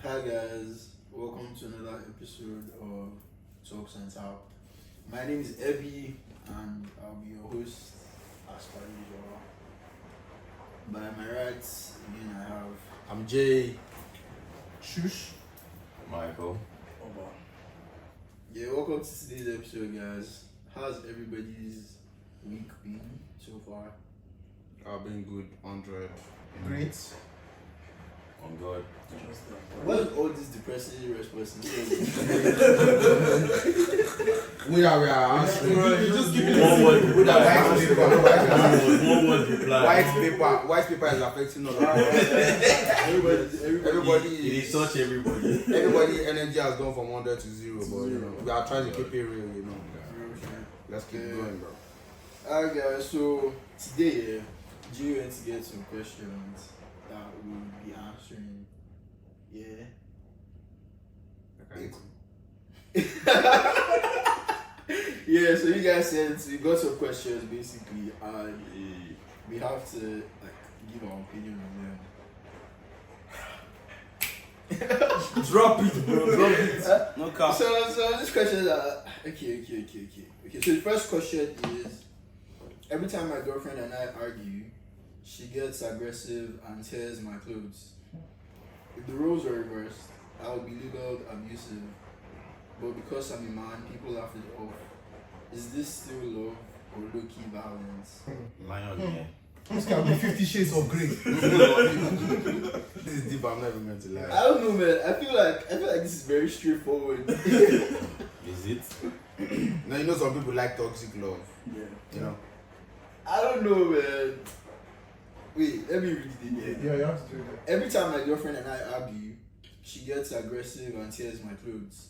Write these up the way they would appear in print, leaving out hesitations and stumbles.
Hi guys, welcome to another episode of Talks and Talk. My name is Ebby and I'll be your host as per usual. By my right, again I have I'm Jay. Shush. Michael. Yeah, welcome to today's episode guys. How's everybody's week been so far? I've been good, 100. Great. On God. What is all this depressing responses? We are answering. You just give me One word With a reply. white paper is affecting us. Everybody It is such everybody. Everybody energy has gone from 100 to 0, but you know, we are trying to keep it real, Let's keep going, bro. Alright guys, so today G went to get some questions that we'll be answering. Yeah. Yeah, so you guys said we got some questions basically and we have to like give our opinion on them. Drop it, bro. Drop it. No cap. So this question okay. So the first question is, every time my girlfriend and I argue, she gets aggressive and tears my clothes. If the roles were reversed, I would be labeled abusive. But because I'm a man, people laugh it off. Is this still love or low-key violence? Lion, yeah. This can be 50 Shades of Grey. This is deep, I'm not even going to lie. I don't know, man. I feel like this is very straightforward. Is it? Now, you know some people like toxic love. Yeah. You know? I don't know, man. Wait, let me read it again. Yeah, you have to do that. Every time my girlfriend and I argue, she gets aggressive and tears my clothes.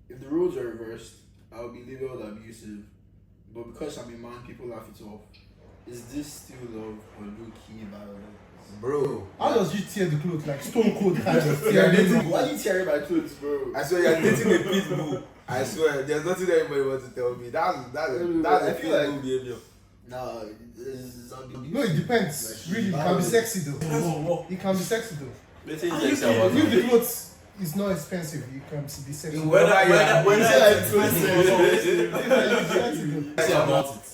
If the roles are reversed, I'll be labeled abusive. But because I'm a man, people laugh it off. Is this still love or low-key violence? Bro. How does you tear the clothes like Stone Cold kind of Yeah, tear this them? is- Why are you tearing my clothes, bro? I swear you're dating a pit bull. I swear, there's nothing anybody wants to tell me. That's I a feel pit like- bull behavior. Nah, it's not No, it depends. Like, Really, it can be sexy though. It can be sexy though. Let's say it's about If the clothes is not expensive, it can be sexy.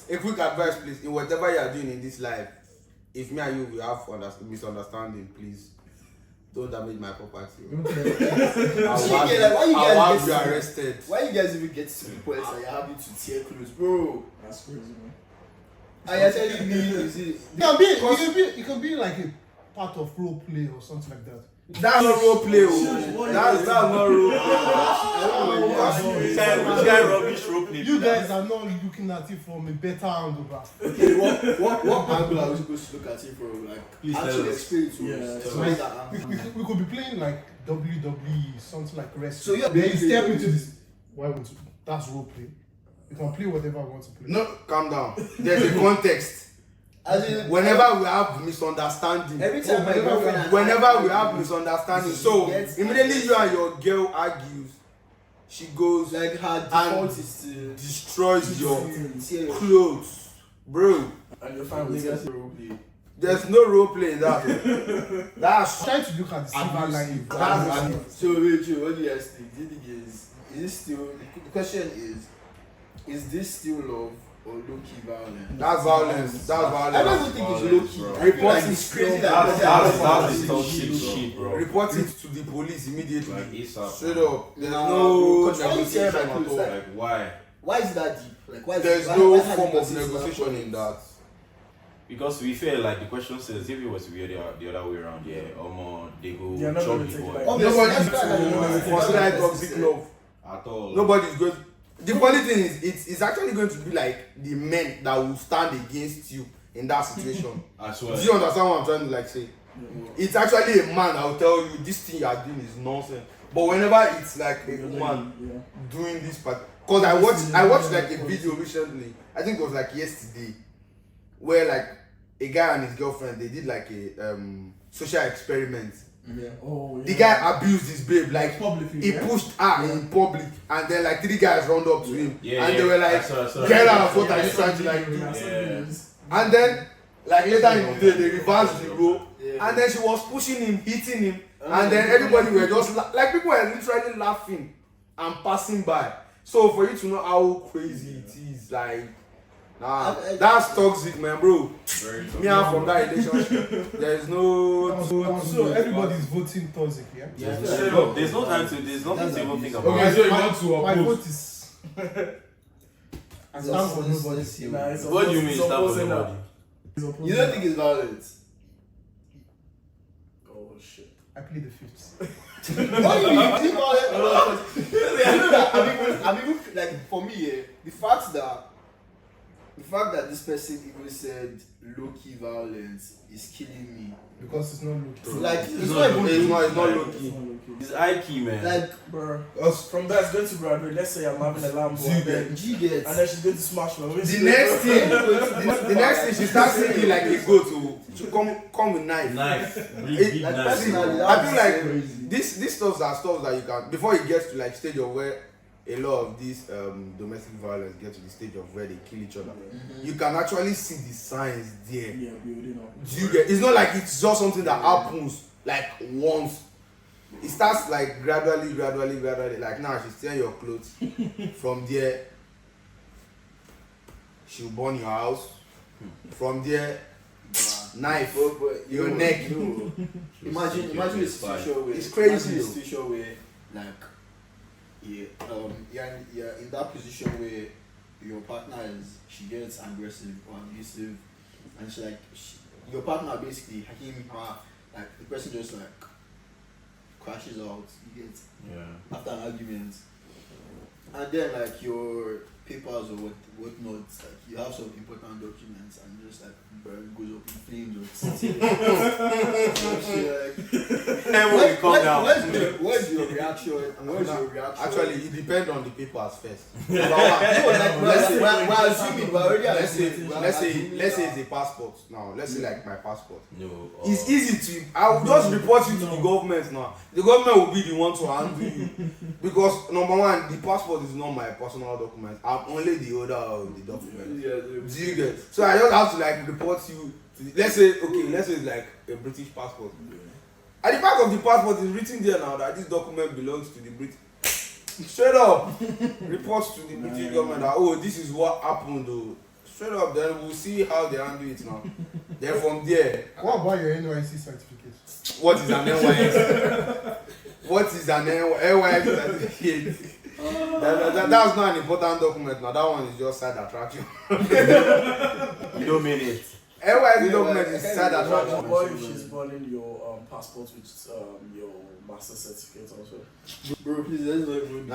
A quick advice, please. In whatever you are doing in this life, if me and you will have misunderstanding, please don't damage my property. I'll have you arrested. Why you guys even get to the point that you're having to tear clothes, bro? That's crazy, man. And you're telling me, is it? It can be like a part of role play or something like that. That's not role play. That's not role play. Which guy rubbish rope play? You guys are not looking at it from a better angle, bro. Okay, what angle are we supposed to look at it from? Like, Please tell actually us. explain to Yeah, us. so So what's that angle? We could be playing like WWE, something like wrestling. So you're then you playing- step into this. Why would you? That's role play. You can play whatever you want to play. No, calm down. There's a context. As in, Whenever we have misunderstanding, every time my girlfriend and whenever I we have argue, misunderstanding, she so gets immediately you and your girl argues, she goes like her default is to destroys your tear your clothes, bro. And your family. That's role play. There's no role play in that. That's Trying to look at the silver Abuse. lining. That's So wait, Joe, what do you guys think? Do you think is this still? The question is this still love or low-key violence? That's violence. That's I violence. don't think it's low-key. Bro. I feel Report like it. it's crazy That's that toxic shit, bro. Report it to the police immediately. Like ASAP. Straight up. There's Nah, no because why you tear negotiation my at clothes all. like- Like, why? Why is that deep? Like why? There's why, no why have form you of considered negotiation that? in that. Because we feel like the question says if it was to be the other way around, yeah, they go You're not chop gonna the take it boy like- Obviously, Nobody's that's why I don't know. to consider toxic love. at all. Nobody's going. The funny thing is, it's actually going to be like the men that will stand against you in that situation. I Do swear. you understand what I'm trying to like say? It's actually a man that will tell you this thing you are doing is nonsense. But whenever it's like a woman doing this part, because I watched like a video recently. I think it was like yesterday, where like a guy and his girlfriend, they did like a social experiment. Yeah. Oh, yeah. The guy abused his babe, like Publicly, he yeah? pushed her in public, and then like 3 guys round up to him, Yeah, and they were like, I saw "Get that. out! What are you trying to like do?" Yeah. And then like later in the day, they reversed the role, Yeah. and then she was pushing him, hitting him, And then everybody were just like people were literally laughing and passing by. So for you to know how crazy it is, like, nah, that's toxic, man, bro. Very Me and from that relationship, there's no. So everybody's voting toxic, yeah? Yeah, straight up. There's no time to. There's nothing to even think about. Okay, so you my, want to my oppose? vote is. I stand for nobody. What do you mean stand for nobody? You don't think it's violent? Oh shit. I plead the fifth. Why do you think violent? You know that I'm even like for me, yeah, the fact that this person even said low-key violence is killing me. Because it's not looking. Like it's not even It's not low-key. low-key. It's high key, man. Like Bro, from that, going to graduate, let's say I'm having a Lambo and then G gets. and then she's going to smash my waist. The next thing, the next thing, she starts saying you like a goat to come with knife. Big Like knife. personally, I feel that's like crazy. these stuff are stuff that you can before it gets to like stage of where a lot of these domestic violence get to the stage of where they kill each other. You can actually see the signs there. Yeah, building up. Do you get? It's not like it's just something that happens like once. It starts like gradually. Like now she's tearing your clothes. From there, she'll burn your house. From there, knife, your neck. Imagine a situation where It's crazy, Imagine a though. situation where like you're in that position where your partner she gets aggressive or abusive, and your partner basically him her like the person just like crashes out. You get after an argument, and then like your papers or whatnot, like you have some important documents and just like burn goes up in flames or something. What's your reaction? And what's your reaction? Actually, it depends on the papers first. Let's say it's a passport now. Let's say like my passport. No. It's easy to. I will just report you to the government now. The government will be the one to handle you because number one, the passport is not my personal document. I'm only the holder of the document. Do you get? So I just have to like report you. Let's say it's like a British passport. At the back of the passport is written there now that this document belongs to the British. Straight up, reports to the British government that this is what happened. Though. Straight up, then we'll see how they handle it now. Then from there, What about your NYC certificate? what is an NYS? What is an NYS certificate? That's not an important document now. That one is just side attraction. You don't mean it. NYS document is side attraction. What if she's burning your passport with your master certificate also? Bro, please let's not even.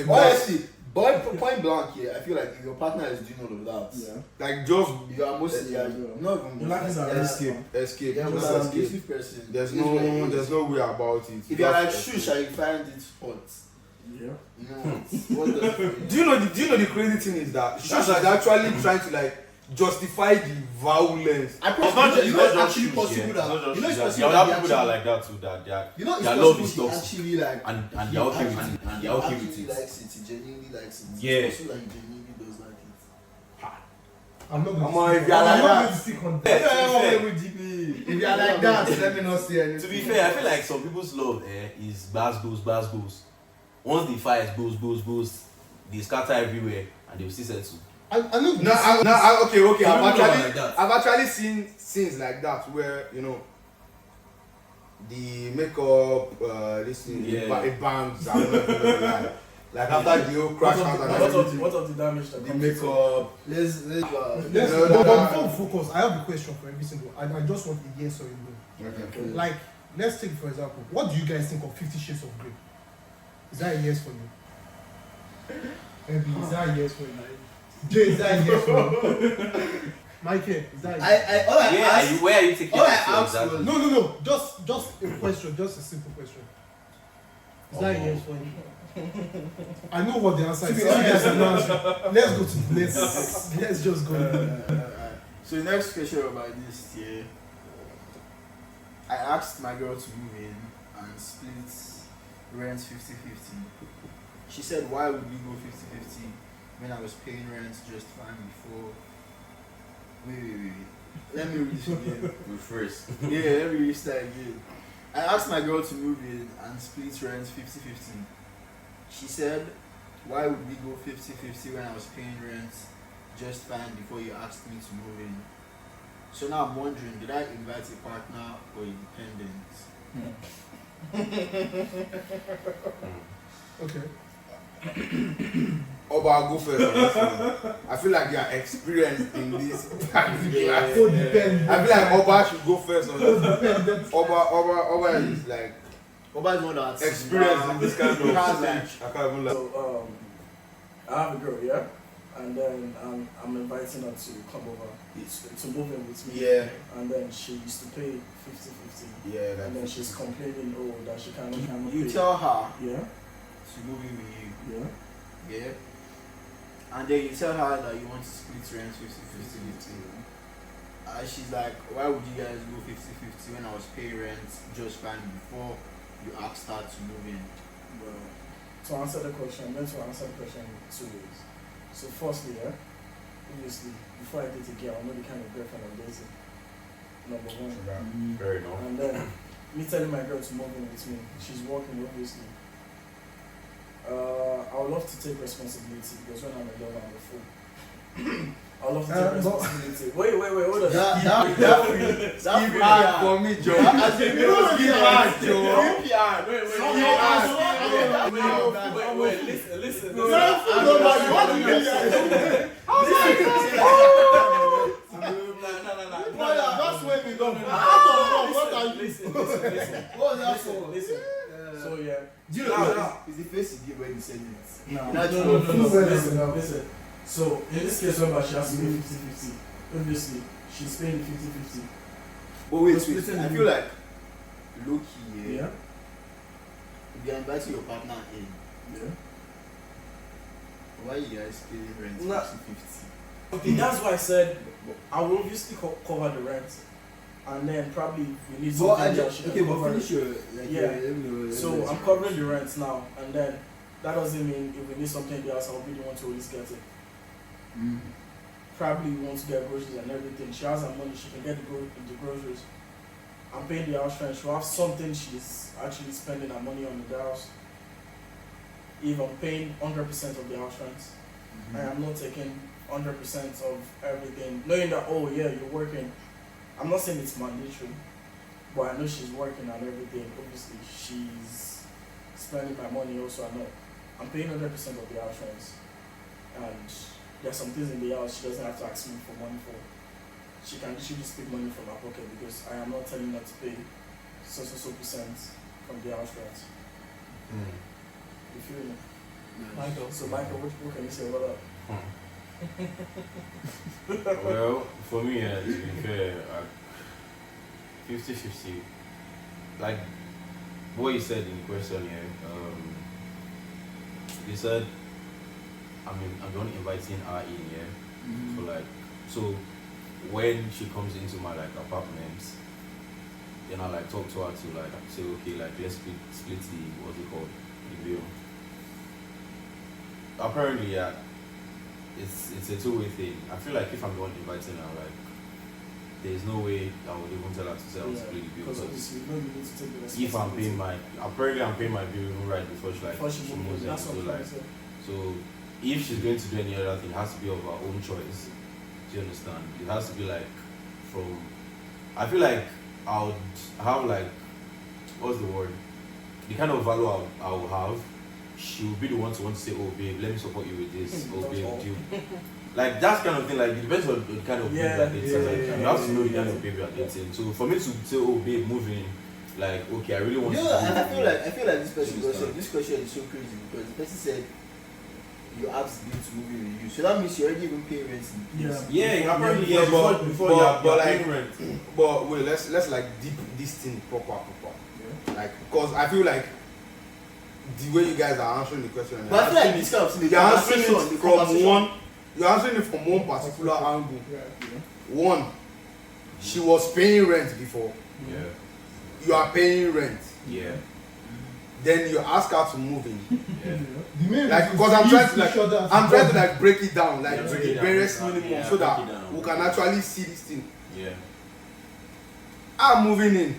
Honestly, point blank here, I feel like if your partner is doing all of that, like just you are mostly not even escape. Yeah, Just but an escape. abusive person. There's no way about it. If you're like shush and you find it hot, Yeah. you know what the Do you know the crazy thing is that Shush is actually trying to like justify the violence. I It's promise not you, just it's actually possible it's that not you know it's just possible there are that people that are like that too. That you know it's their love is possible he toxic actually like and they're okay with it. And they're okay with actually it. likes it, he genuinely likes it. Yeah. It's possible that he genuinely does like it. I'm not going Come on, to if stick you're on- like I'm not that. going to stick on that. If you're like that, let me not see anything. To be fair, I feel like some people's love is bars goes. Once the fires goes, they scatter everywhere and they will still settle. I know Okay. Like I've actually seen scenes like that where the makeup, this thing, it bangs. Like after the whole crash house and everything. What of the damage that The comes makeup. Let's but before we focus, I have a question for every single. I just want a yes or a no. Okay. Like, let's take for example, what do you guys think of 50 Shades of Grey? Is that a yes for you? Maybe is that a yes for you? Jay, is that a yes for you? Mikey, is that a yes? all I asked, Where are you taking all I it to asked exactly? was- No. Just a question, just a simple question. Is that a yes for you? I know what the answer is. Let's go to the next. Let's just go. So the next question on my list here, I asked my girl to move in and split rent 50-50. She said, why would we go 50-50 when I was paying rent just fine before? Wait. Let me read this again. First. Yeah, let me read that again. I asked my girl to move in and split rent 50-50. She said, why would we go 50-50 when I was paying rent just fine before you asked me to move in? So now I'm wondering, did I invite a partner or a dependent? Okay. Oba, I'll go first on this one. I feel like you are experienced in this. So dependent. I feel like Oba should go first on this. Oba is like Oba is one that's experienced in this kind of has stage. I can't even lie. So I have a girl, yeah, and then I'm inviting her to come over to move in with me. Yeah. And then she used to pay 50-50. Yeah, And then she's complaining, that she cannot You pay. tell her Yeah. to move in with you. Yeah. Yeah. And then you tell her that you want to split rent 50-50. And she's like, why would you guys go 50-50 when I was paying rent just fine before you asked her to move in? Well, to answer the question, I'm going to answer the question in 2 ways. So firstly, yeah, obviously, before I date a girl, I know the kind of girlfriend I'm dating. Number one. Fair enough. And then me telling my girl to move in with me, she's working obviously. I would love to take responsibility because when I'm in love, I'm a fool. I would love to take responsibility. Wait, hold on. That's hard for me, Joe. As in, You don't give hard, Joe. Wait, listen. That's when we go. Listen. So yeah. Do you know is the face you give when you said it? No. Listen. So in this case, whereby she has to pay 50-50, obviously she's paying 50-50. But wait, I feel like low key, Yeah. if you're inviting your partner in, Yeah. why are you guys paying rent Nah. 50-50? Okay, that's why I said I will obviously cover the rent, and then probably we need So something else. She can but cover finish it. your like Yeah. let me know. So I'm covering the rent now, and then that doesn't mean if we need something else, I'll be the one to always get it. Probably wants to get groceries and everything. She has her money, she can get the groceries. I'm paying the house rent. She'll have something she's actually spending her money on in the house. If I'm paying 100% of the house rent, I am not taking 100% of everything, knowing that, oh yeah, you're working. I'm not saying it's mandatory, but I know she's working and everything. Obviously, she's spending my money also. I know I'm paying 100% of the house rent, and there's some things in the house she doesn't have to ask me for money for. She can literally just pick money from her pocket because I am not telling her to pay so percent from the house rent. You feel me? Michael. So Michael, what can you say about that? Well, for me, to be fair, 50-50. Like what you said in the question here, you said, I'm the one inviting her in here. So when she comes into my like apartment, then I like talk to her to like say, okay, like let's split the what's it called, the bill. Apparently, yeah, it's a two-way thing. I feel like if I'm the one inviting her, like there's no way I would even tell her to say I will split the bill Because obviously, you know you need to take the responsibility. if I'm paying I'm paying my bill even right before she moves in. That's So what like, so if she's going to do any other thing, it has to be of her own choice. Do you understand? It has to be like from. I feel like I would have like, what's the word? The kind of value I will have. She will be the one to want to say, oh babe, let me support you with this. Oh babe, do like that kind of thing. Like it depends on the kind of babe you're dating. You have to know the kind of babe you're dating. So for me to say, oh babe, move in, like okay, I really want to. And I feel like this question is so crazy because the person said you asked me to move in with you, so that means you already even pay rent. Apparently, but like rent. But wait, let's like deep this thing proper. Yeah. Like because I feel like the way you guys are answering the question, But I feel like this kind of thing, you're answering it from one particular angle. One, she was paying rent before. Yeah. You are paying rent. Yeah. Then you ask her to move in. Yeah. Like because I'm trying to like break it down, like to the barest minimum, so that we can actually see this thing. Yeah. I'm moving in.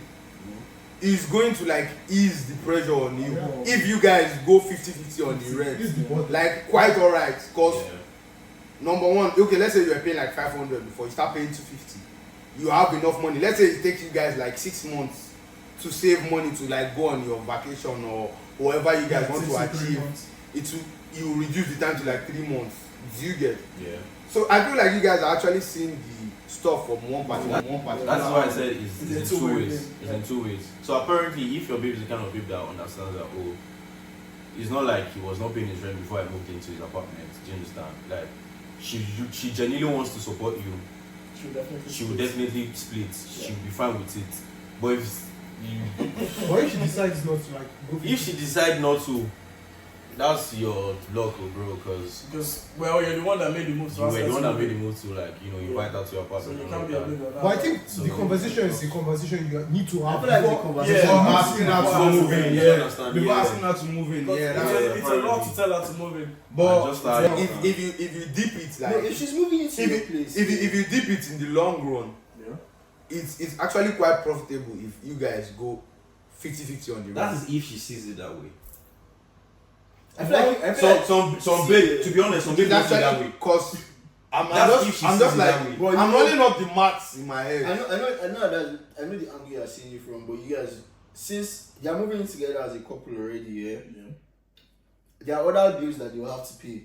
is going to like ease the pressure on you. Yeah. If you guys go 50-50 on the rent, This is the bottom. like quite alright. Cause Yeah. number one, okay, let's say you were paying like 500 before, you start paying 250. You have enough money. Let's say it takes you guys like 6 months to save money to like go on your vacation or whatever you guys want to achieve. It will, you reduce the time to like 3 months. Do you get? Yeah. So I feel like you guys are actually seeing the stuff from one party. That's why I said it's in two ways. It's in two ways. So apparently, if your babe is the kind of babe that understands that, oh, it's not like he was not paying his rent before I moved into his apartment. Do you understand? Like, she genuinely wants to support you. She will definitely split. She will be fine with it. But What if she decides not to like go? if she decide not to, that's your luck, bro. Because well, you're the one that made the move. You were the one that made the move to like invite her to your So apartment. you and can't all be a that. big on that. But I think So- the conversation is a conversation you need to have. I feel like the before- conversation. Before Yeah. asking her to Before move in, asking her, yeah. understand, Before yeah. asking her to move in, yeah. It's a lot to tell her to move in. But I just started- if you dip it like No, if she's moving into your place, if you dip it in the long run, Yeah. it's actually quite profitable if you guys go 50-50 on the That rent. is if she sees it that way. I feel like Some babe, to be honest, some babe It's don't see it that actually way. cause I'm That's if just she I'm sees just it like that way. Bro, you I'm know- running up the maths in my head. I know the angle you're seeing it from, but you guys, since they're moving together as a couple already, yeah, there are other bills that they will have to pay.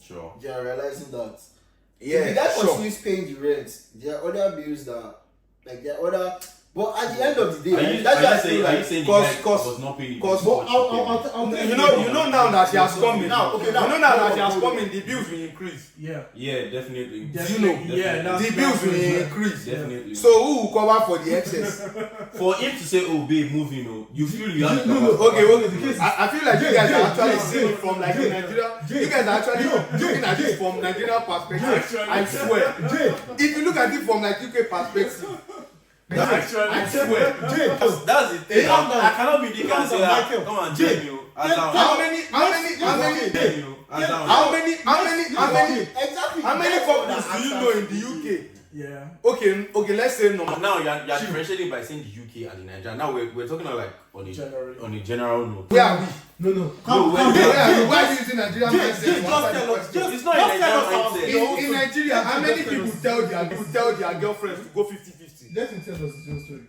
Sure. They are realizing that. Yeah, If the guy sure. continues paying the rent, there are other bills that, like, there are other. But at the end of the day, Are you that's why I saying feel the like. guy cause- was not paying? cause- But I'll tell You know now that she has come in. Now, okay, You now- know now that no, she has no, come no. in, the bills will increase. Yeah. Yeah, definitely. Do you know? Yeah, that's The bills will yeah. increase. Definitely. So who will cover for the excess? for him to say, "Oh, babe, move," you feel you have to. Okay. I feel like you guys are actually Jay, seeing it from like Jay, Nigeria. Jay, You guys are actually looking at it from Nigerian perspective. I swear. Jay, If you look at it from like UK perspective, I swear. Jay, That's the thing. Calm down. I cannot be the guy Calm and say, down, "Ah, Michael. come on, Jay, join you." How many couples do you know in the UK? Yeah. Okay, let's say no. Now you're differentiating by saying the UK and the Nigeria. Now we're talking about like Generally. on a general note. Where are we? no. Why are you using Nigerian mindset to answer the question? It's not a Nigerian mindset. In Nigeria, how many people tell their girlfriends to go 50-50? Let him tell us your story.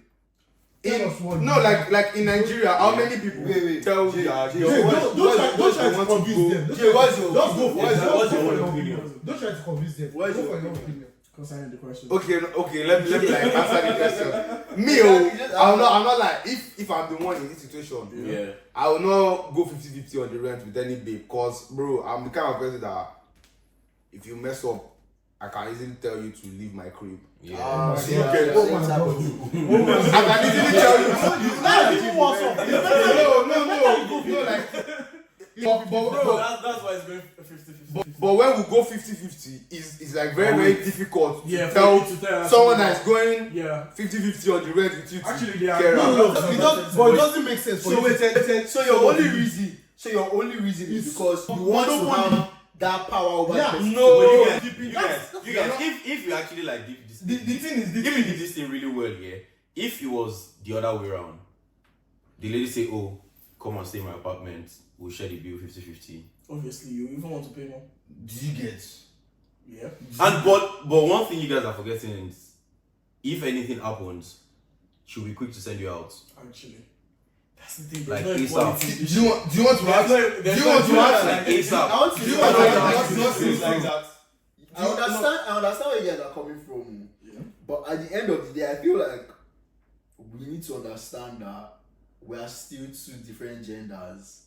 Tell us what. No, like in Nigeria, how many people Wait, tell Jay, their Jay, girlfriends Don't try to want convince them. Jay, what's your Just go for What's it. your opinion? Don't try to convince them. What is Go your for your opinion? opinion. Concerning the question. Okay, let me like answer the question. Me, I'm not like if I'm the one in this situation, Yeah. I will not go 50-50 on the rent with any babe, cause bro, I'm the kind of person that if you mess up, I can easily tell you to leave my crib. Yeah. So you get- Oh my God. I can easily tell you. Now you what's up? No, like. Bro, that's why it's going 50-50. But when we go 50-50, it's like very difficult Yeah, to for tell you to tell someone that's going Yeah. 50-50 on the rent with you to Actually, they are- care No, about. But it doesn't make sense for So you. wait, so your only reason is because you want to have that power over Yeah. the person. No. You guys, if you actually like this, The thing is, if you did this thing really well, yeah. If it was the other way around, the lady say, "Oh, come and stay in my apartment. We'll share the bill 50-50." Obviously, you even want to pay more. Do you get? Yeah. And but one thing you guys are forgetting is, if anything happens, she'll be quick to send you out. Actually. That's the thing. Like there's no ASAP. equality. Do you want to ask? There's Do you no want to equality. ask? Like ASAP. I want to Do you know want to that. ask? like that. I understand where you guys are coming from. Yeah. But at the end of the day, I feel like we need to understand that we are still two different genders.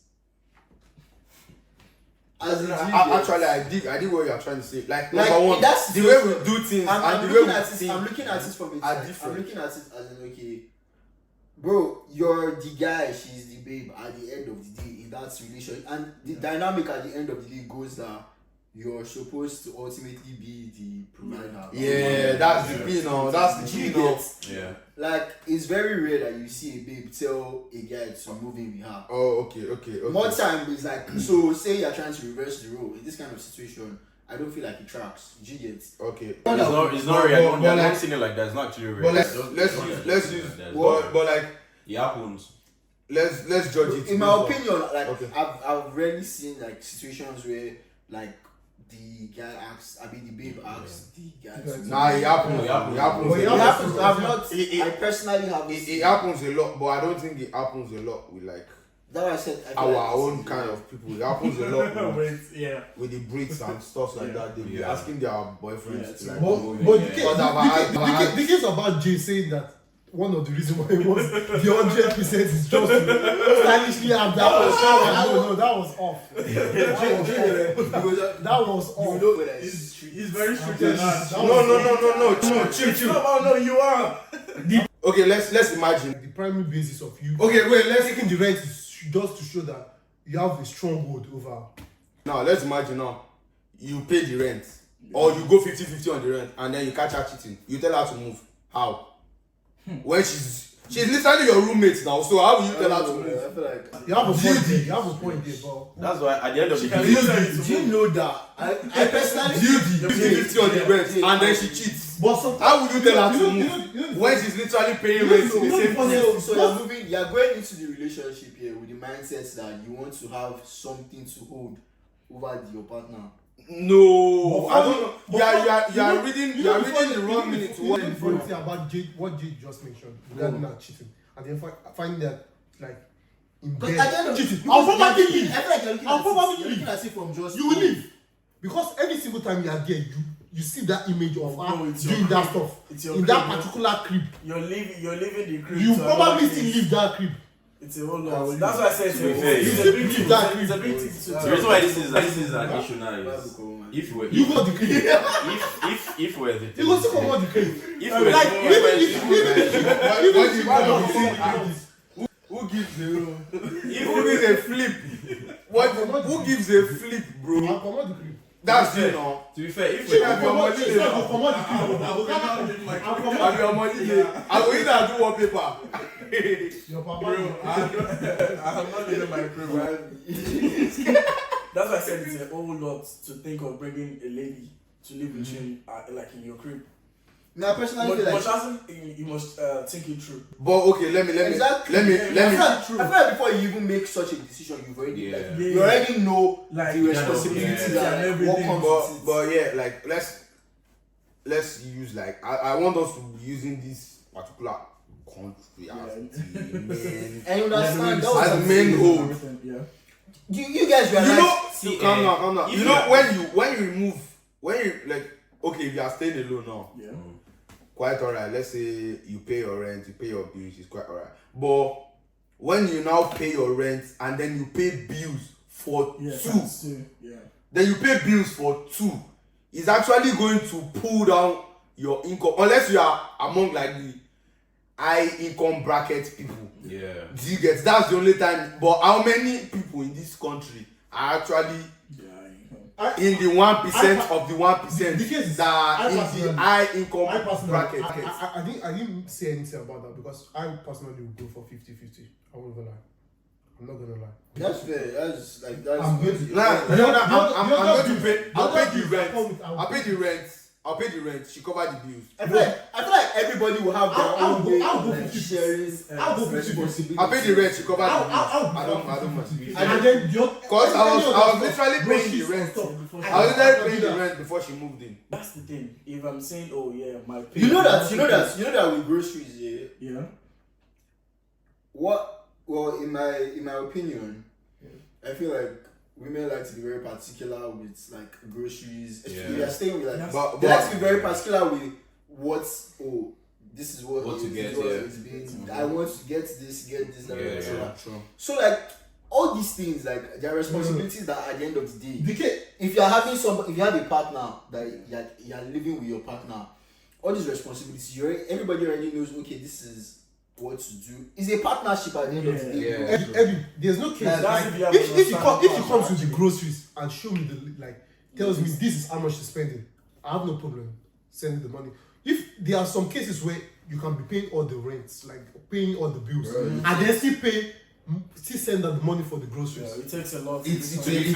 As in, Actually, I dig what you are trying to say. Like Like, number one, that's the way we do things I'm and the way looking we at it. think. I'm looking at it from a are side. different. I'm looking at it as in, okay, bro, you're the guy, she's the babe. At the end of the day, in that relation, and the dynamic at the end of the day goes that you're supposed to ultimately be the provider. Yeah, that's the key now. That's the key now. Yeah. Like, it's very rare that you see a babe tell a guy to move in with her. Oh, okay. More time is like, so say you're trying to reverse the role in this kind of situation. I don't feel like it tracks. Do you get? Okay. It's not real. But They're like- not seeing it like that. It's not actually real. But let's use that. but like It happens. Let's judge it. In my opinion, like Okay. I've rarely seen like situations where like the guy asks, I mean the babe asks the guy. to- Nah, it happens. It happens. But It it happens. I've It- not. I personally haven't. It happens a lot, but I don't think it happens a lot with like That's why I said I feel our like own kind of people. It happens a lot with, yeah. with the Brits and stuff like that. They be Yeah. asking their boyfriends Yeah, to like. But Yeah. the case, But the case about Jay saying that one of the reasons why it was the 100% is just to stylishly have that was no, that was off. That was off. You know whether He's very strict That on that. No, chill. It's not about no, you are. Okay, let's imagine. The primary basis of you Okay, wait. Let's taking the rent is just to show that you have a stronghold over. now. Let's imagine now. You pay the rent, or you go 50-50 on the rent, and then you catch her cheating. You tell her to move. How? When she's literally your roommate now. So how will you tell her to move? I feel like. You have a point there. You have a point there, but That's why at the end of the Can day, you tell me to Do you move? know that I personally Duty 50-50 on the rent, and then she cheats. but sometimes How would you tell her to you move know, when she's literally paying rent in the same place? so you're moving, you're going into the relationship here with the mindset that you want to have something to hold over your partner. No, But I don't know. but You are reading the wrong meaning to what the you funny do. thing about Jade, what Jade just mentioned regarding that cheating, and then finding that like in Because at the end bed of cheating. I'll probably leave. I feel like you're looking I'll at probably it, you're leave. looking at it from just You will leave because every single time you are there, you see that image of her No, it's your doing that crib. stuff It's your in crib, that yeah. particular crib. You're leaving the crib. You to probably another still place. leave that crib. It's a whole lot. That's why I said it's To be a fair, it's you a big leave thing. that It's a crib. big thing to the reason why this is an issue now is if we You go the crib. if we're the You go still come out the crib. if we're Like Who gives a who gives a flip? Who gives a flip, I'll bro? come out the crib. That's you know. to be fair, if She we're will come out the crib. I I'll come out the crib. I'll come have your money. I will either do wallpaper. your papa. I'm not leaving my crib. That's why I said it's a whole lot to think of bringing a lady to live with you, like in your crib. Now, I personally feel But like. Shazam, you must think it through. But okay, let me Exactly. let me I feel like before you even make such a decision, you've already Yeah. like, Yeah. you already know Like, the you responsibilities know, yeah. and And what everything. comes with it. but yeah, like let's use like I want us to be using this particular country as the main And you understand that was as the main hold. Yeah. you guys You realize. know, See, calm down. if You know when you remove when you like okay, if you are staying alone now, Yeah. quite alright. Let's say you pay your rent, you pay your bills, it's quite alright. But when you now pay your rent and then you pay bills for Yeah. two, times two. Yeah. then you pay bills for two, it's actually going to pull down your income unless you are among like the high income bracket people. yeah. Do you get? That's the only time. But how many people in this country are actually in the 1% of the 1% The case is, that are I in the personally- high income I personally, bracket? I didn't say anything about that because I personally would go for 50-50. I won't even lie. I'm not gonna lie. That's fair. That's like that's. I'm going to. Nah, You're not- I'm you're not going to pay. I'll you're not pay the doing- rent. I'll pay the rent. She cover the bills. I feel like everybody will have their I'll own go- way I'll of go like 50. sharing I'll go 50. responsibility. I'll pay the rent. She cover the bills. I don't mind. And then Cause I was literally paying the rent. I was literally paying the rent before she moved in. That's the thing. If I'm saying, oh yeah, my pay. You know that with groceries, yeah. Yeah. Well, in my opinion, I feel like women like to be very particular with like groceries. Yeah. They are staying with like, But they like to be very particular with this is what What to is, get, this is what yeah. is being. I want to get this, that, Yeah, etc. True. So like all these things, like there are responsibilities that at the end of the day, DK, if you have a partner that you're living with your partner, all these responsibilities, everybody already knows. Okay, this is what to do. It's a partnership at the end of the day. Yeah. Eddie, there's no case. That's Like, if you have if you understanding comes with the groceries and show me tells me this is how much she's spending, I have no problem sending the money. If there are some cases where you can be paying all the rents, like paying all the bills, Right. and then still pay still send her the money for the Yeah, groceries. it takes a lot. It's to a be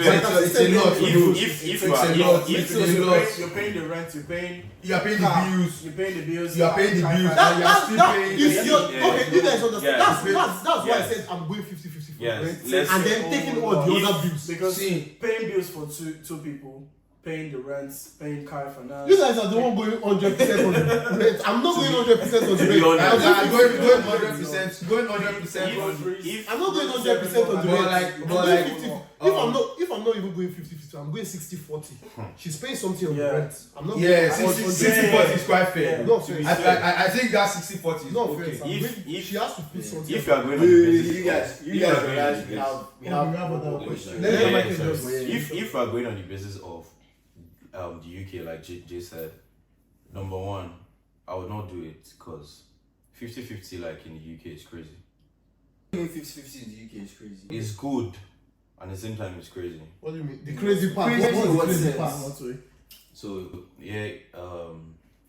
lot. you're paying the rent, you're paying You are paying the bills. you're paying the bills. You are paying the bills. That, You are still paying. is your, Yeah. okay, you guys understand. Yeah. That's why I Yes. said I'm going 50-50 for Yes. rent, Let's- and then taking all the other bills. Because See. paying bills for two people, paying the rents, paying car finance. You guys are the one going 100% on the rent. I'm not going 100% on the To be rent. honest, I'm Going going 100%. Going 100%. I'm not going 100% on the But rent. like- I'm but going like, 50. If I'm not even going 50-50, I'm going 60-40. She's paying something on the Yeah. rent. I'm not Yeah, going 60-40 is quite fair. No offense. I think that 60-40 is No okay. offense. I'm going- she has to put something. If you are going on Wait, the wait, basis you of- guys if you are going on realize the we basis- have another more question. questions. Let Yeah, me sorry. just- If you are going on the basis of the UK, like Jay said, number one, I would not do it because 50-50 like in the UK is crazy. 50-50 in the UK is crazy. It's good, and at the same time it's crazy. What do you mean? The crazy part. Crazy What's in the what crazy sense? part? So yeah,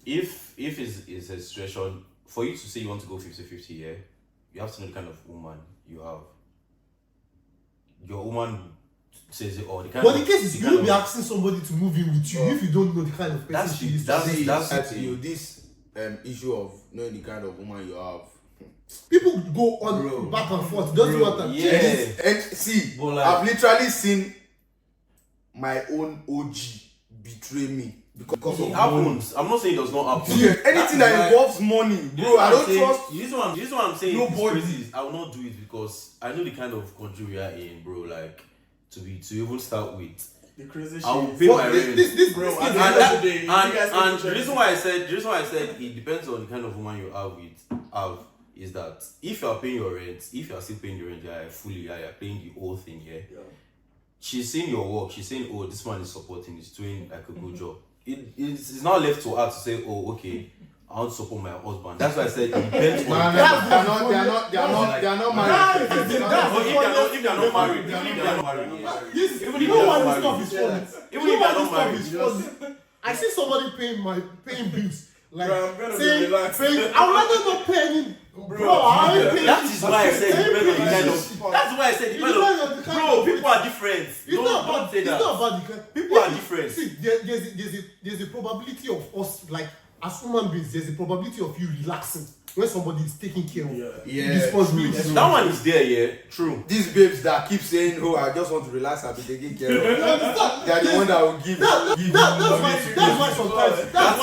if it's a situation for you to say you want to go 50-50, yeah, you have to know the kind of woman you have. Your woman says it all. The kind But of, the case is, the you kind will be of- asking somebody to move in with you if you don't know the kind of person That's she the- is. that's- See, that's that's the you. thing. This issue of knowing the kind of woman you have. People go on Bro. back and forth. Doesn't Bro, matter. yeah. And see, But like- I've literally seen my own OG betray me because It of money. happens. I'm not saying it does not happen. Yeah, anything that why- involves money, bro, I don't trust. This is what I'm saying. nobody. It's crazy. I will not do it because I know the kind of country we are in, bro. Like to even start with, The crazy shit. I will is- pay my This, rent. this, Bro, this at is the end that- of the day, you guys And can the reason check- why I said it depends on the kind of woman you have is that if you are paying your rent, if you are still paying the rent, you're paying the whole thing, yeah. She's seeing your work. She's saying, oh, this man is supporting. He's doing like a good job. It's not left to her to say, oh, okay, I want to support my husband. That's why I said it depends on. They're not married. If they're not married, This, Even if you they know are why not this stuff is married. funny? Even You if know they're why not this stuff married, is funny? I see somebody paying bills. Like, Bro, I'm gonna be saying, relaxed. I would rather not pay any. Bro, I ain't paying. that is why I said it depends on the kind of. That's why I said it It depends depends on on. the kind Bro, of- people are different. It's not Don't about. say It's that. not about the kind. People are different. See, there's a probability of us, like as human beings, there's a probability of you relaxing when somebody is taking care of Yeah, responsibilities. That one is there, yeah. True. These babes that keep saying, "Oh, I just want to relax and be taken care of," You understand? they are the one that will give. That's why sometimes. That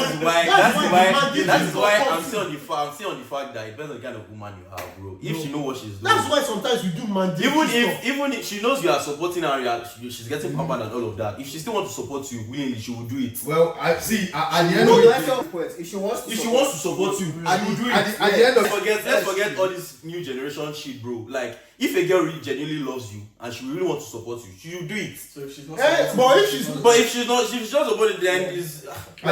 is why I'm still on the fact that it depends on the kind of woman you have, bro. If she know what she's doing. That's why sometimes we do mandate. Even if she knows you are supporting her, she's getting pampered and all of that. If she still wants to support you willingly, she will do it. Well, I see. At the end No, of the that's day, your point. If she wants to support you, at she will do the, it. at the end of Let's forget all this new generation shit, bro. Like, if a girl really genuinely loves you and she really wants to support you, she will do it. So if she's not But if she's But if she's not supporting, then is at the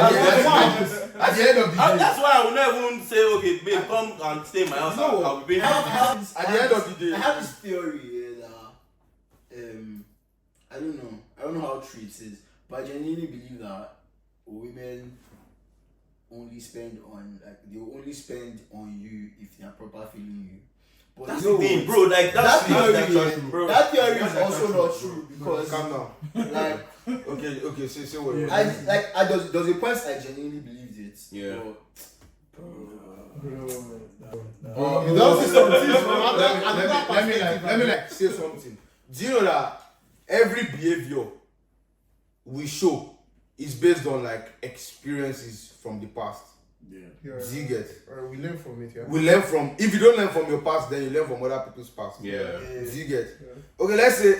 end of the day, that's why I will not even say, okay, babe, come and stay in my house. No. I'll be paying. at the end of the I day, have this theory that I don't know how true it is, but I genuinely believe that women only spend on you if they are proper feeling you. But That's you know the thing, what? bro. Like That that's theory, bro. that theory is also not true because calm down. like Okay, say what. I does a point I genuinely believed it. Yeah. But, You don't see something. Let me say something. Do you know that every behavior we show is based on like experiences from the past? Yeah. Do you get? We learn from it, yeah. We learn from. If you don't learn from your past, then you learn from other people's past. Yeah. Do you get? Okay, let's say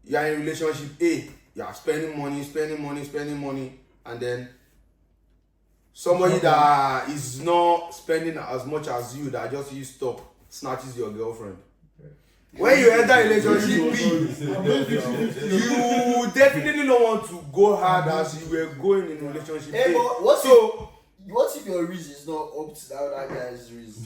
you are in a relationship A. You are spending money, and then somebody that is not spending as much as you, that just used up, snatches your girlfriend. When you enter a relationship B, you definitely don't want to go hard as you were going in relationship Hey, A. but what if your reason is not up to that guy's reason?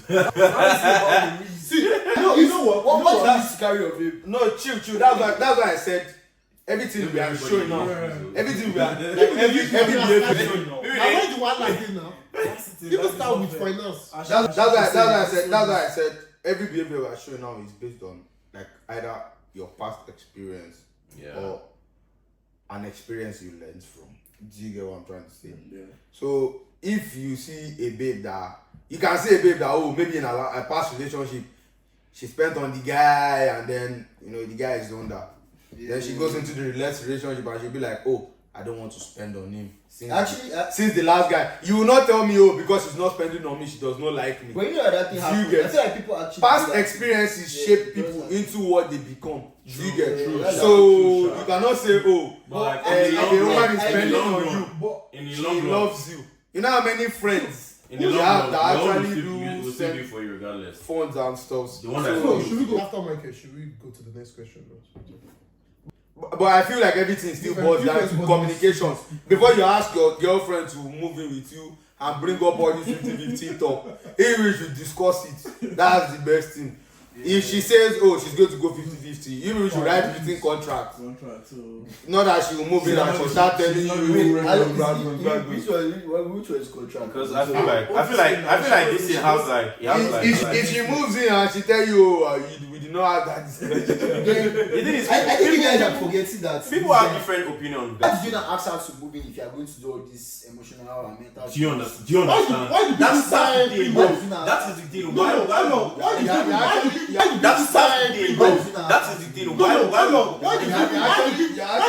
See, you know what? What is the carry of him? No, chill. That's why I said everything we are showing now. Everything we are every behavior. Now where the one like it now? People start with finance. That's why I said every behavior we are showing now is based on like either your past experience Yeah. or an experience you learned from. Do you get what I'm trying to say? Yeah. So if you see a babe that you can see a babe that maybe in a past relationship she spent on the guy and then the guy is on that. Then she goes into the next relationship and she'll be like, I don't want to spend on him. Since the last guy, you will not tell me, because she's not spending on me, she does not like me. But you know that thing happens. I feel like people actually past experiences shape people into what they become. Do you get true? So you cannot say, but if a woman is spending on you, in the she long run, loves you. You know how many friends in the you long have run, that the one actually will do still be send for you regardless. phones and stuff. The one that So should we go after Michael? Should we go to the next question? But I feel like everything still boils down to communication. Before you ask your girlfriend to move in with you and bring up all this 50-50 talk, if we should discuss it, that's the best thing. If she says, she's going to go 50-50, you should write written contract. Not that she will move in and she'll start telling you. Which one is contract? Because I feel like this thing has like if she moves in and she tell you, we did not have that discussion. The thing is, I think you guys are forgetting that people have different opinions. Why did you not ask her to move in if you are going to do all this emotional and mental? Do you understand? Why do people sign prenup? That is the thing. Why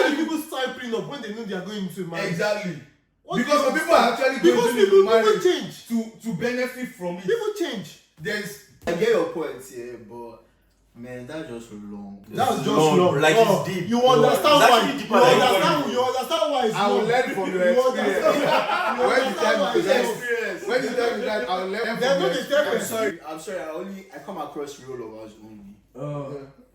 do people sign prenup when they know they are going into marriage? Exactly. Because some people are actually going to marriage change to benefit from it. People change. I get your point here, but man, that's just long. That's just long. Like it's deep. You understand It's why? actually deeper than You understand why it's I will long. learn from your experience. When you tell me that, I will learn from your experience. I'm sorry. I come across real lovers only.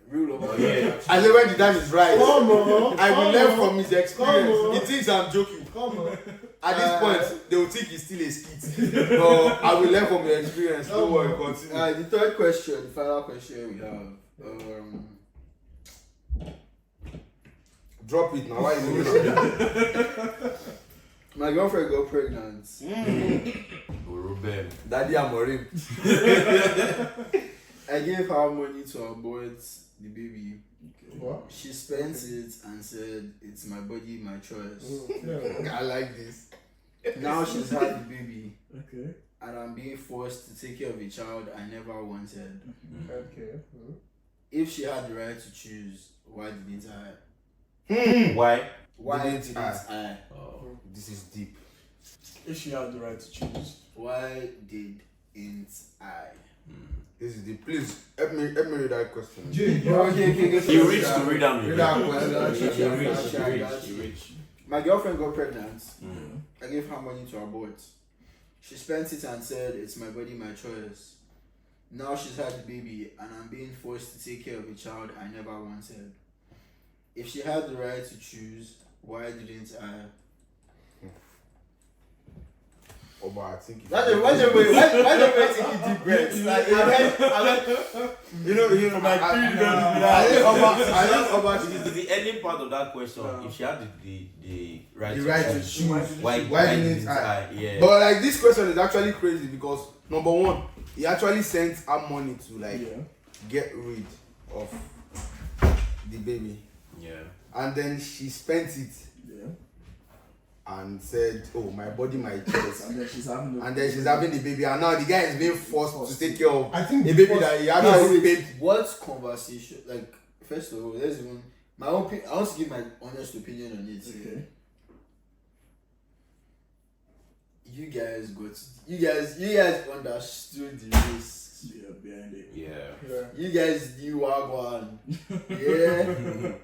Real lovers. Yeah. I say when the time is right, Come on. I will learn from his Come experience. on. He thinks I'm joking. Come on. At this point, they will think he's still a skit. But I will learn from your experience. Don't worry, continue. The third question, the final question we have. Drop it now. Why are you moving on? My girlfriend got pregnant. Daddy Amorim. I gave her money to abort the baby. What? She spent it and said, "It's my body, my choice." I like this. Now she's had the baby. Okay. And I'm being forced to take care of a child I never wanted. Okay. If she had the right to choose, why didn't I? Why? Why Didn't didn't I? I? This is deep. If she had the right to choose. Why didn't I? This is deep. Please help me read that question. Okay. You reach to read down. Read that question. You reach. My girlfriend got pregnant. Mm. I gave her money to abort. She spent it and said, "It's my body, my choice." Now she's had the baby and I'm being forced to take care of a child I never wanted. If she had the right to choose, why didn't I? But I think Why don't we take a deep breath? Like, I think The ending part of that question, if she had the right to choose, why didn't I? Yeah. But like this question is actually crazy because number one, he actually sent her money to get rid of the baby. Yeah. And then she spent it. Yeah. And said, "Oh, my body, my choice." And then she's having the baby, and now the guy is being forced to take care of I think a baby that he actually paid. What conversation? Like, first of all, let's even my own. I want to give my honest opinion on it. Okay. You guys understood the risks. Yeah, behind it. Yeah. You guys knew Wagwan. Yeah.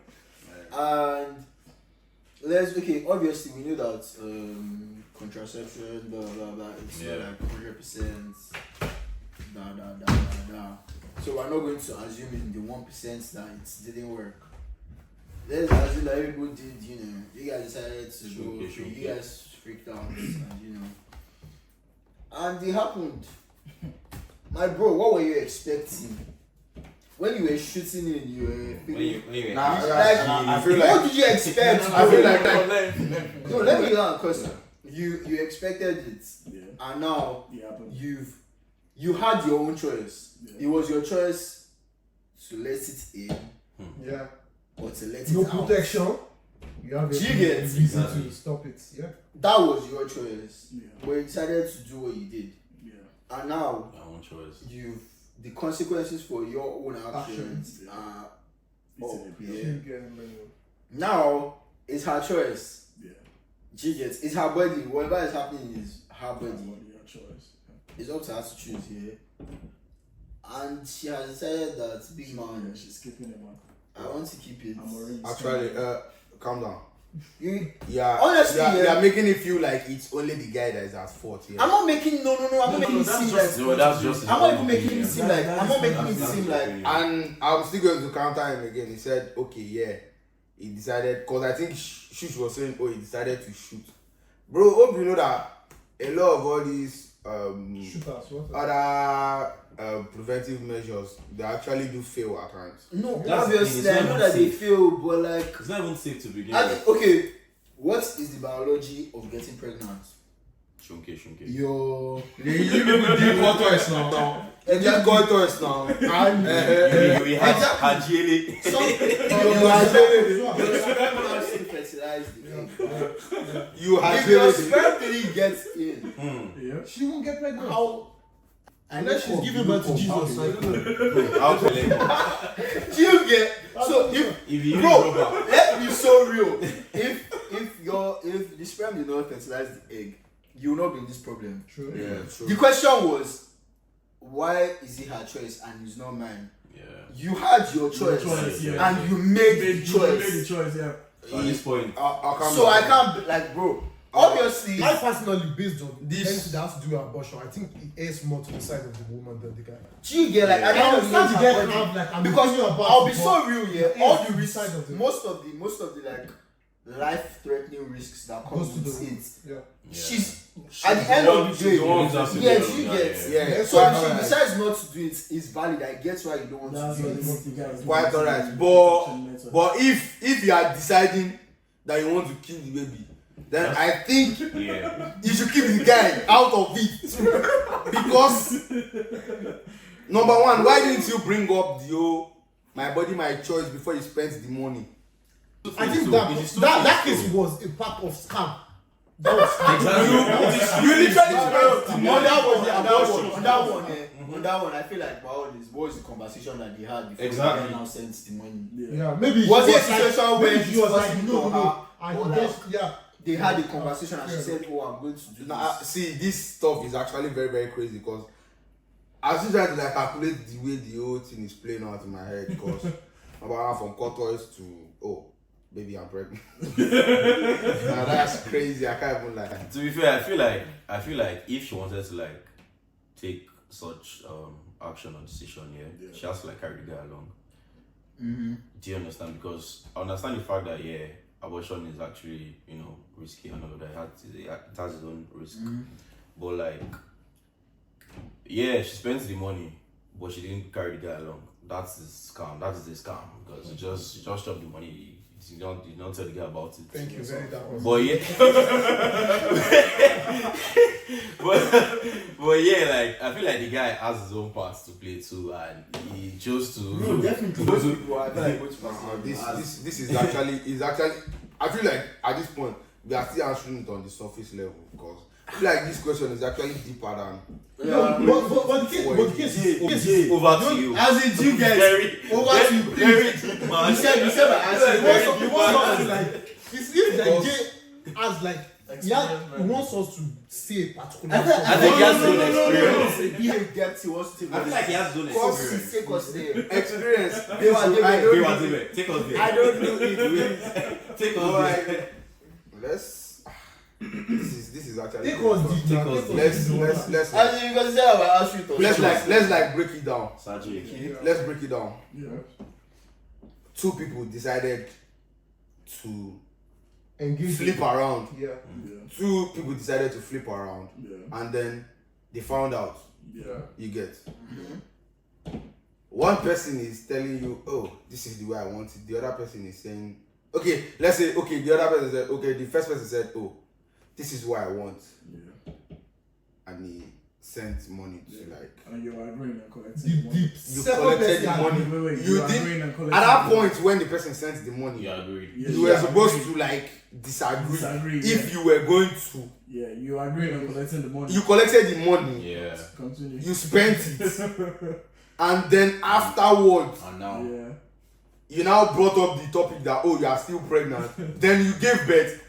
And obviously we knew that contraception, blah blah blah, it's not like 100%. So we're not going to assume in the 1% that it didn't work. Let's assume that everybody did, you guys decided to go, you guys freaked out, and and it happened. My bro, what were you expecting? When you were shooting in, you were. I feel like. What did you expect? I feel like. No, let me ask a question. You expected it, and now Yeah, you had your own choice. Yeah. It was your choice to let it in Yeah. or to let No it out. protection. You have Do you a get reason exactly. to stop it. Yeah. That was your choice. Yeah. But you decided to do what you did. Yeah. And now I want choice. the consequences for your own actions Actions. are It's up. in She Yeah. get money. Now it's her choice. Yeah. She gets it's her body. Whatever is happening is her body. Your choice. It's up to her to choose here. And she has decided that big man, Yeah, she's keeping it, man. I want to keep it. I'm already. Actually, calm down. You, Yeah, Honestly, you're yeah. making it feel like it's only the guy that is at fault here. I'm not making no. I'm not making it that's seem just- like. No, that's just. I'm not even making it seem like. I'm not making it That's seem his like. opinion. And I'm still going to counter him again. He said, okay, yeah. He decided, because I think Shush was saying, oh, he decided to shoot. Bro, hope you know that a lot of all these Shooters, what? other preventive measures, they actually do fail at times. No, That's the obviously thing, I it's know not that they safe. feel, but like, It's not even safe to begin I with. think, okay, what is the biology of getting pregnant? Shunke. Your You people did coitus now. You did coitus now. and We had Hajiele. some You had your sperm has to fertilize the egg. You had If your sperm really gets in, Yeah. She won't get pregnant. how? Unless she's giving birth to Jesus. I don't know. How to let Do you get? So if If you use bro, rubber. let's be so real. If the sperm did not fertilize the egg, you will not be in this problem. True. Yeah, true. The question was, why is it her choice and it's not mine? Yeah. You had your choice, yeah. and you made the You made choice. the choice, yeah. So at this point, I'll come So back. I can't be like, bro. Obviously, I personally, based on This- anything that has to do with abortion, I think it airs more to the side of the woman than the guy. do you get like Yeah. I I don't understand the know guy have like an because opinion about I'll be it, so real here. it All is the the risks, side of the- most of the like life-threatening risks that come goes to with the it. yeah. She's at the end of the she's the one day, who's yeah, asking she the other, gets. yeah. Yeah, So quite if she alright. decides not to do it, it's valid. I get why you don't want That's to do what it. the guys do. Quite alright. But if you are deciding that you want to kill the baby, then I think yeah. you should keep the guy out of it. Because number one, why didn't you bring up the whole my body, my choice before you spent the money? I think So, that it is too that safe, case so. was a part of scam. That was scam. Exactly. You literally spent the On money. that one, for on the that abortion. one, on that one, on that one, I feel like what was the conversation that they had before Exactly. the guy now sent the money? Yeah, maybe Was she it a like- situation where maybe she was like, discussing no, to no, her, and or he like- just yeah. They had a conversation and she Yeah. said, "Oh, I'm going to do Now, this." see, this stuff is actually very, very crazy because I was trying to like calculate the way the whole thing is playing out in my head because about from coitus to oh, baby, I'm pregnant. Now that's crazy. I can't even lie. To be fair, I feel like if she wanted to like take such action or decision, yeah, she has to like carry the guy along. Mm-hmm. Do you understand? Because I understand the fact that yeah, abortion is actually risky and all of that. It has its own risk. But like, yeah, she spends the money, but she didn't carry the guy along. That's a scam. That is a scam because you just drop the money. You don't tell the guy about it. Thank you very much. But yeah, but yeah, like I feel like the guy has his own parts to play too, and he chose to. No, definitely. Most people are like, This is actually I feel like at this point we are still answering it on the surface level because I feel like this question is actually deeper than No, but the case is Over to you. As in, you guys, Very, over to you, very please. deep, You man. said my answer. He wants us to like it's if like Jay has like he wants us to say a particular I think he has his own experience. He has depth. He wants to take. I feel like he has his own Cause experience. take us there. experience. They were there. I Give don't us it. Take us there. I don't know it. Take us Alright. there. Let's this is actually Take us deep now. let's As you can say, I will ask you to. let's like break it down. Saji. Let's break it down. Yeah. Two people decided to engage flip around. Yeah. Yeah. Two people decided to flip around, Yeah. and then they found out. Yeah. You get. One person is telling you, "Oh, this is the way I want it." The other person is saying, "Okay, let's say, okay." The other person said, "Okay." The first person said, "Oh, this is what I want," Yeah. and he sent money to like. And you're agreeing and collecting The money. You collected the money. Wait, You you're didn't- agreeing and collecting At that the money. point when the person sent the money, You agreed. Yeah, you were supposed agreed. to like disagree. Disagree, If you were going to, Yeah, you agreeing and collecting the money. you collected the money, Yeah. Continue. you spent it, and then afterwards, And now. Yeah. you now brought up the topic that you are still pregnant. Then you gave birth,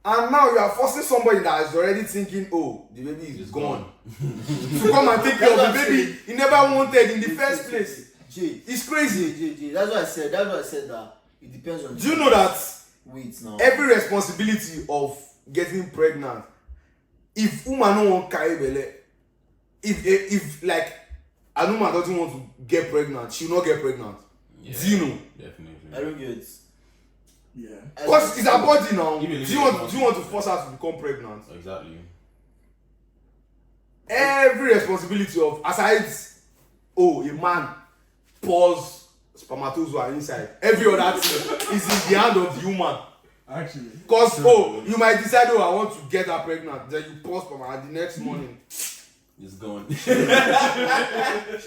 and now you are forcing somebody that is already thinking, the baby is It's gone, to come and take care of the baby he never wanted in the first place. Jay, It's crazy. Jay, that's what I said. That's what I said that it depends on. Do you know that Wait now. every responsibility of getting pregnant, if woman no want carry belle, if like a woman doesn't want to get pregnant, she will not get pregnant. Yeah. Do you know? Definitely. I don't get it. Yeah. Because it's her body now. Give me a Do you want to force her to become pregnant? Exactly. Every responsibility of aside a man pours spermatozoa inside, every other thing is in the hand of the woman. Actually. Because you might decide I want to get her pregnant, then you pour sperma and the next morning It's gone. she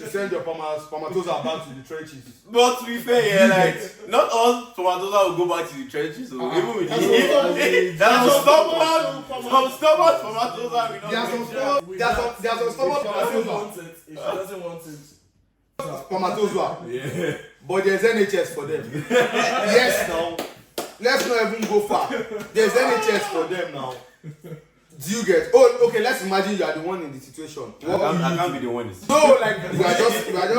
send your spermatozoa back to the trenches. But to be fair, yeah, like not all spermatozoa will go back to the trenches. So even with there's some stubborn spermatozoa will not go. There are some stubborn If she doesn't spermatozoa. want it, if she doesn't want it, Spermatozoa. Yeah. But there's NHS for them. Yes, now. Let's not even go far. There's NHS for them now. Do you get? Okay. Let's imagine you are the one in the situation. I can't be the one. No, like you are just like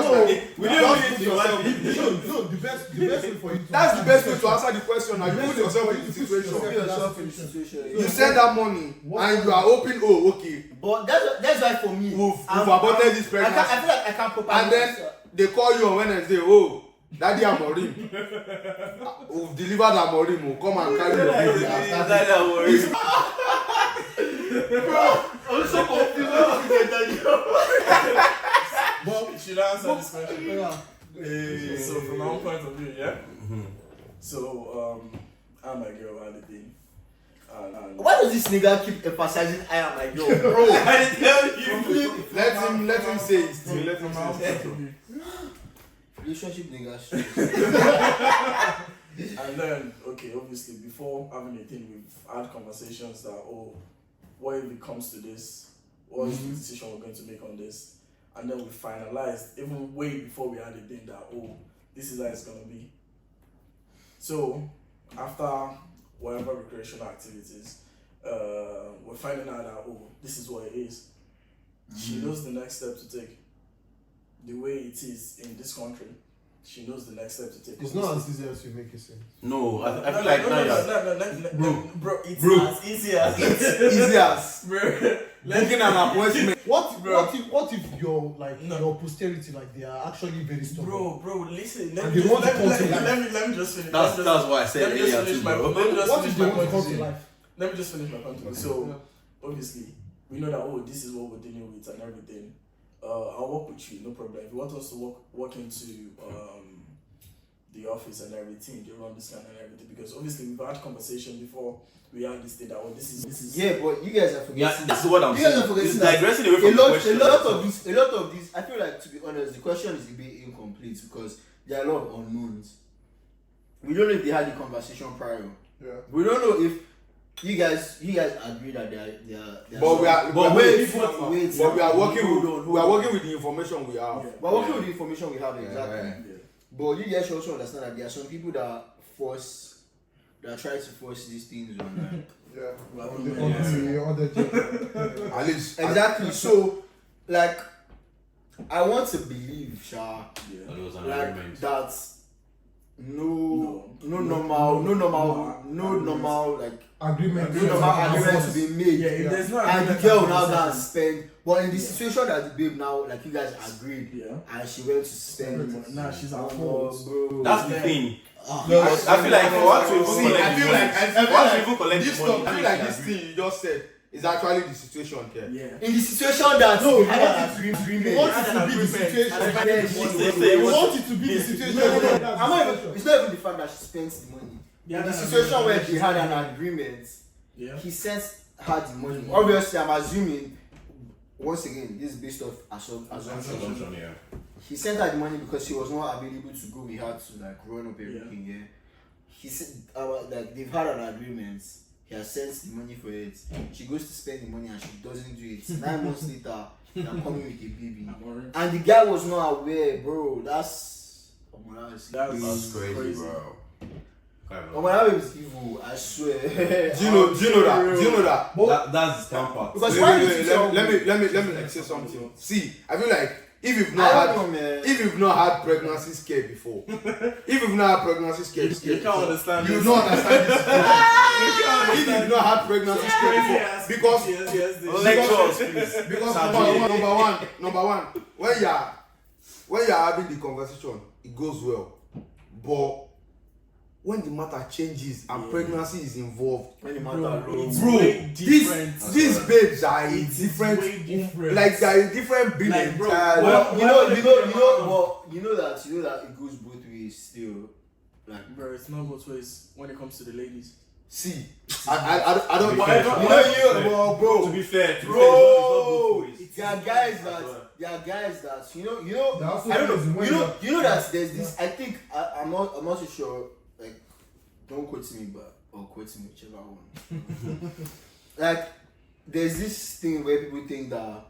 We you don't just need put to yourself. No, the best way for you to That's the best way to answer the question. Now you put yourself in the Put situation. yourself in the situation. You send that money and you are hoping. Okay, But that's why for me, we've aborted this I pregnancy. feel like I can't properly. And then they call you on Wednesday. Daddy Amorim, we've delivered Amorim. We'll come and carry your baby. I'm so confused. but should I answer this question? Yeah. So from my own point of view, yeah. So I'm my girl had a thing. And Why does this nigga keep emphasizing I am my girl, bro? I didn't tell you. Let him say it. Still. Let him from my own say it. point of view. Relationship niggas. And then, okay, obviously, before having a thing, we've had conversations that, what if it comes to this? What is the decision we're going to make on this? And then we finalized, even way before we had a thing, that, this is how it's going to be. So, after whatever recreational activities, we're finding out that, this is what it is. She knows the next step to take. The way it is in this country, she knows the next step to take. It's not as easy as you make it seem. No, I feel like now bro, it's Bro. as easy as Easy as bro. booking an appointment. What if your No. your posterity they are actually very stubborn? Bro, listen. And they want to come to life. Let me just finish. that's why I said Let me just finish my. Let me just What finish if they my want to come point. to life? Let me just finish my point. So, obviously, we know that this is what we're dealing with and everything. I'll work with you, no problem. If you want us to walk into the office and everything, they run this kind and everything, because obviously we've had conversation before we had this thing that this is Yeah, but you guys are forgetting. yeah, this is what I'm You guys are saying. forgetting It's that digressing away from the question. a lot of this. I feel like, to be honest, the question is a bit incomplete because there are a lot of unknowns. We don't know if they had the conversation prior. Yeah. We don't know if you guys agree that they are. But we are working with the information we have. Yeah. We're working with the information we have, exactly. Yeah. But you guys should also understand that there are some people that try to force these things on. Yeah. On the other gender. At least Exactly. So, like, I want to believe, Sha, That was an like argument. that. No normal, like Agreement. no normal agreement to be made. Yeah, if there's no And the agreement, girl then now there's gotta spend. But in the situation that the babe now, like you guys agreed, Yeah. and she went to spend. Nah, she's at Oh, fault. bro. That's the thing. No, I feel like for us to even See, collect I feel the like money, once we even collect this the money, stuff, I feel like this thing you just said is actually the situation here. Yeah. In the situation that No, we had an agreement. You want it to be the situation. They You want- want it to be the situation. I'm not even, it's not even the fact that she spends the money. Yeah, In the that's an situation where agreement. she had an agreement, Yeah. he sends her the money. Obviously, I'm assuming once again, this is based off assumption. Assumption, yeah. He sent her the money because he was not available to go with her to like run up everything. Yeah. He said like they've had an agreement. He has sent the money for it. She goes to spend the money and she doesn't do it. 9 months later, they're coming with a baby. And the guy was not aware, bro. That's crazy, bro. Oh my God, is evil. I swear. Do you know that? That's the scam part. Because let me like say something. See, I feel like if you've not had pregnancy scare before, if you've not had pregnancy scare, you can't understand you this. don't understand this. If you've not had pregnancy scare before, because number one, when you're having the conversation, it goes well, but when the matter changes and pregnancy is involved, when the matter bro, these babes are a different, like they are a different being Like, bro, entirely. Well, you know that it goes both ways still. Like, Bro, it's not both ways when it comes to the ladies. See, I don't Bro, to be fair, bro, there are guys that you know I don't know you know that there's this. I think I'm not too sure. Like, don't quote me, or quote me, whichever one. Like, there's this thing where people think that,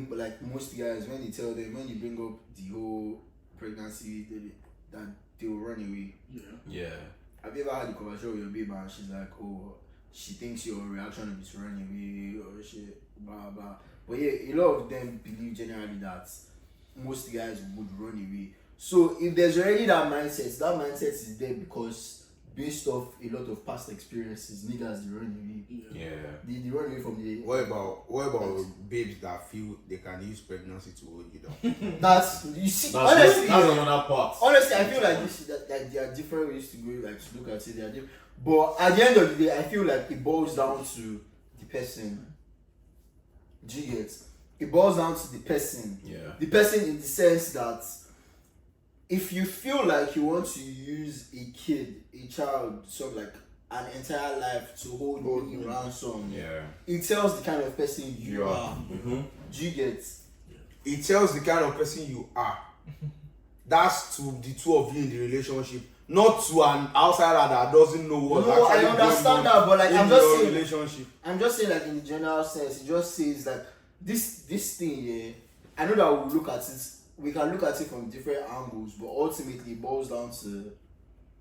like most guys, when you bring up the whole pregnancy, that they will run away. Yeah. Have you ever had a conversation with your baby and she's like, oh, she thinks your reaction is to run away or shit, blah blah. But yeah, a lot of them believe generally that most guys would run away. So if there's already that mindset is there because based off a lot of past experiences, niggas they run away. Yeah. They run away from the. What about babes that feel they can use pregnancy to hold you down? That's honestly. That's another part. Honestly, I feel like like there are different ways to go, like to look at it. There are different, but at the end of the day, I feel like it boils down to the person. Do you get? It boils down to the person. Yeah. The person in the sense that if you feel like you want to use a child, sort of like an entire life to hold you in ransom, it tells the kind of person you are. Mm-hmm. Do you get? It tells the kind of person you are. That's to the two of you in the relationship, not to an outsider that doesn't know what's actually I understand that, but like in I'm just your saying, relationship. I'm just saying, like in the general sense, it just says like this thing. Yeah, I know that we look at it. We can look at it from different angles, but ultimately it boils down to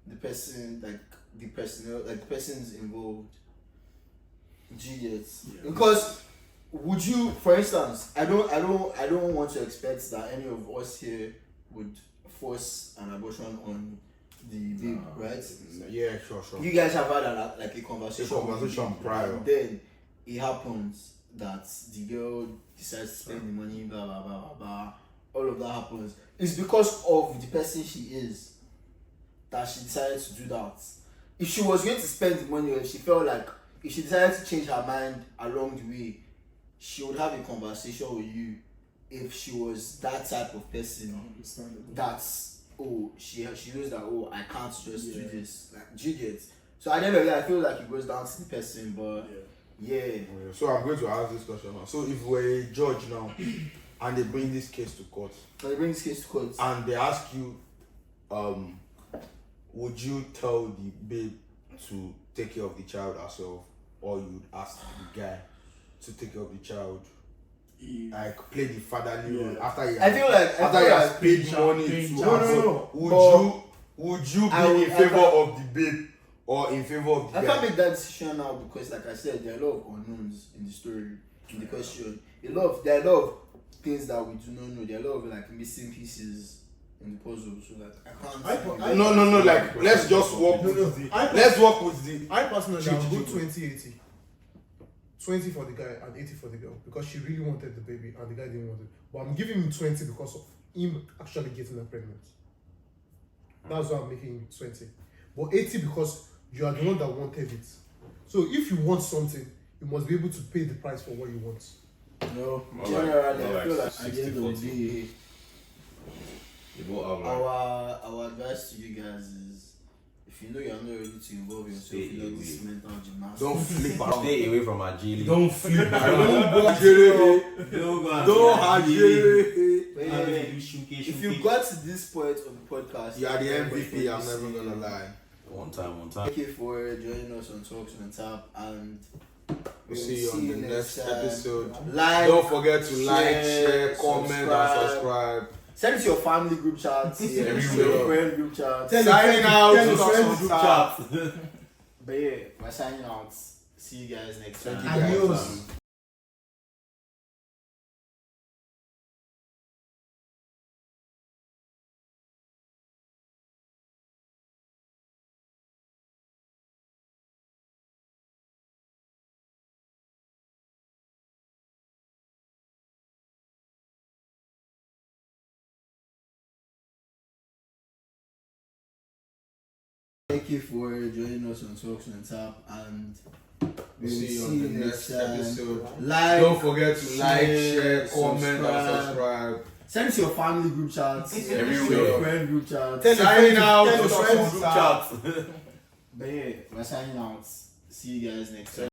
the person, like the person's involved. Do you get? Because would you, for instance, I don't want to expect that any of us here would force an abortion on the babe, right? Yeah, sure. You guys have had a conversation prior. and then it happens that the girl decides to spend the money, blah blah blah blah blah. All of that happens. It's because of the person she is that she decided to do that. If she was going to spend the money, or if she decided to change her mind along the way, she would have a conversation with you. If she was that type of person, that's she knows that I can't just do this. Like, do you get? So at the end of the day, I feel like it goes down to the person, but So I'm going to ask this question now. So if we're a judge now, and they bring this case to court, and they ask you, would you tell the babe to take care of the child herself, or you'd ask the guy to take care of the child? Like play the fatherly role after he has paid money to her. Would you be in favor of the babe or in favor of the guy? I can't make that decision now because, like I said, there are a lot of unknowns in the story, in the question. There are a lot of things that we do not know. There are a lot of like missing pieces in the puzzle. So like I can't. No. Like let's just walk. Let's walk with the. I personally would go 20-80. 20 for the guy and 80 for the girl because she really wanted the baby and the guy didn't want it. But I'm giving him 20 because of him actually getting her pregnant. That's why I'm making him 20. But 80 because you are the one that wanted it. So if you want something, you must be able to pay the price for what you want. No, generally, I feel like at the end of the day, our advice to you guys is, if if you know you're not ready to involve yourself Stay in all this away. mental gymnastics, Don't flip around. Stay away from Ajili. Don't flip around. Don't hajere. Don't go and Don't see hajere. But Ajili. yeah, Have you shuke, if you shuke? got to this point of the podcast, You are the thank you MVP. I'm for never listening. gonna lie. One time. Thank you for joining us on Talks on Tap, and We'll see you on the next episode. Like, Don't forget to like, share, share, comment, and subscribe. send it to your family group chats, send it to Everywhere. your friend group chats. Tell Signing out. tell your Talks friends on group Tap. But yeah, we're signing out. See you guys next Thank time. you guys. Adios. Thank you for joining us on Talks on Tap, and We'll see you on the next episode. Like, Don't forget to like, share, share, comment, and subscribe. subscribe. send it to your family group chats, send it to Everywhere. your friend group chats. Tell your Signing friends- out. tell your Talks friends on group Tap. chat. But yeah, we're signing out. See you guys next time.